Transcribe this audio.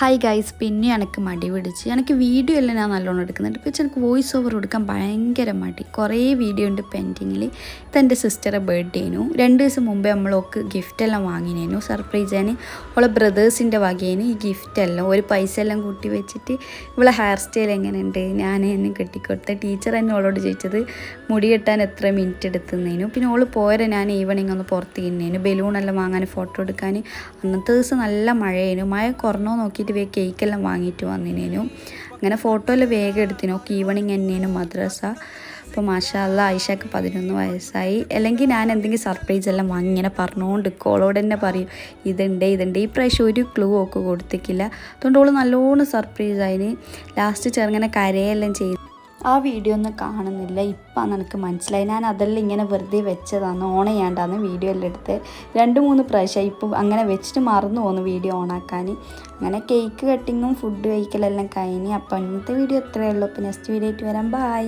Hi guys, പിന്നെ എനിക്ക് മടി പിടിച്ച് എനിക്ക് വീഡിയോ എല്ലാം ഞാൻ നല്ലോണം എടുക്കുന്നുണ്ട്. പക്ഷേ എനിക്ക് വോയിസ് ഓവർ കൊടുക്കാൻ ഭയങ്കര മടി. കുറേ വീഡിയോ ഉണ്ട് പെൻഡിങ്ങിൽ. ഇതെൻ്റെ സിസ്റ്ററെ ബർത്ത്ഡേനു 2 ദിവസം മുമ്പേ നമ്മളൊക്കെ ഗിഫ്റ്റെല്ലാം വാങ്ങിനേനു. സർപ്രൈസ് ആണ്. അവളെ ബ്രദേഴ്സിൻ്റെ വകയേനു ഈ ഗിഫ്റ്റെല്ലാം. ഒരു പൈസ എല്ലാം കൂട്ടി വെച്ചിട്ട് ഇവളെ ഹെയർ സ്റ്റൈൽ എങ്ങനെയുണ്ട് ഞാൻ എന്നെ കെട്ടിക്കൊടുത്ത ടീച്ചർ തന്നെ അവളോട് ചോദിച്ചത് മുടി കെട്ടാൻ എത്ര മിനിറ്റ് എടുത്തുന്നേനു. പിന്നെ അവൾ പോരെ ഞാൻ ഈവനിങ് ഒന്ന് പുറത്ത് തിന്നേനു ബലൂണെല്ലാം വാങ്ങാൻ ഫോട്ടോ എടുക്കാൻ. അന്നത്തെ ദിവസം നല്ല മഴയേനു. മഴ കുറഞ്ഞോ നോക്കിയിട്ട് കേക്കെല്ലാം വാങ്ങിയിട്ട് വന്നിനേനു. അങ്ങനെ ഫോട്ടോ എല്ലാം വേഗം എടുത്തിനു. ഒക്കെ ഈവനിങ് തന്നെയാണ് മദ്രസ. അപ്പോൾ മാഷാ അല്ലാ ആയിഷക്ക് 11 വയസ്സായി. അല്ലെങ്കിൽ ഞാൻ എന്തെങ്കിലും സർപ്രൈസ് എല്ലാം വാങ്ങി ഇങ്ങനെ പറഞ്ഞുകൊണ്ട് ഓളോട് തന്നെ പറയും ഇതുണ്ട്. ഈ പ്രാവശ്യം ഒരു ക്ലൂ ഒക്കെ കൊടുത്തിട്ടില്ല. അതുകൊണ്ട് ഓൾ നല്ലോണം സർപ്രൈസ് ആയിന്. ലാസ്റ്റ് ചെറുങ്ങനെ കരയെല്ലാം ചെയ്തു. ആ വീഡിയോ ഒന്നും കാണുന്നില്ല. ഇപ്പം എനിക്ക് മനസ്സിലായി. ഞാൻ അതെല്ലാം ഇങ്ങനെ വെറുതെ വെച്ചതാണ്, ഓൺ ചെയ്യാണ്ടാന്ന് വീഡിയോ എല്ലാം എടുത്ത് 2-3 പ്രാവശ്യം ഇപ്പം അങ്ങനെ വെച്ചിട്ട് മറന്നു പോകുന്നു വീഡിയോ ഓണാക്കാൻ. അങ്ങനെ കേക്ക് കട്ടിങ്ങും ഫുഡ് കഴിക്കലെല്ലാം കഴിഞ്ഞ്. അപ്പോൾ ഇന്നത്തെ വീഡിയോ ഇത്രയേ ഉള്ളൂ. അപ്പോൾ നെക്സ്റ്റ് വീഡിയോ ആയിട്ട് വരാം. ബൈ.